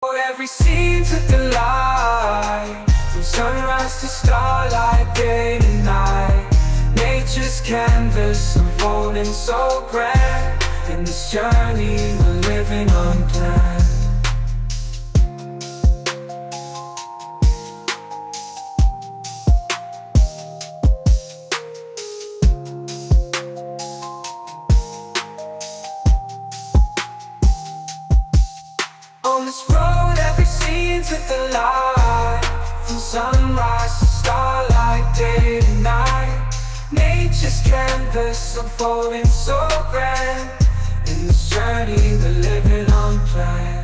Every scene's a delight, from sunrise to starlight, day to night. Nature's canvas unfolding so grand. In this journey we're living unplanned. On this road, every scene's a delight, from sunrise to starlight, day to night. Nature's canvas unfolding so grand. In this journey we're living unplanned.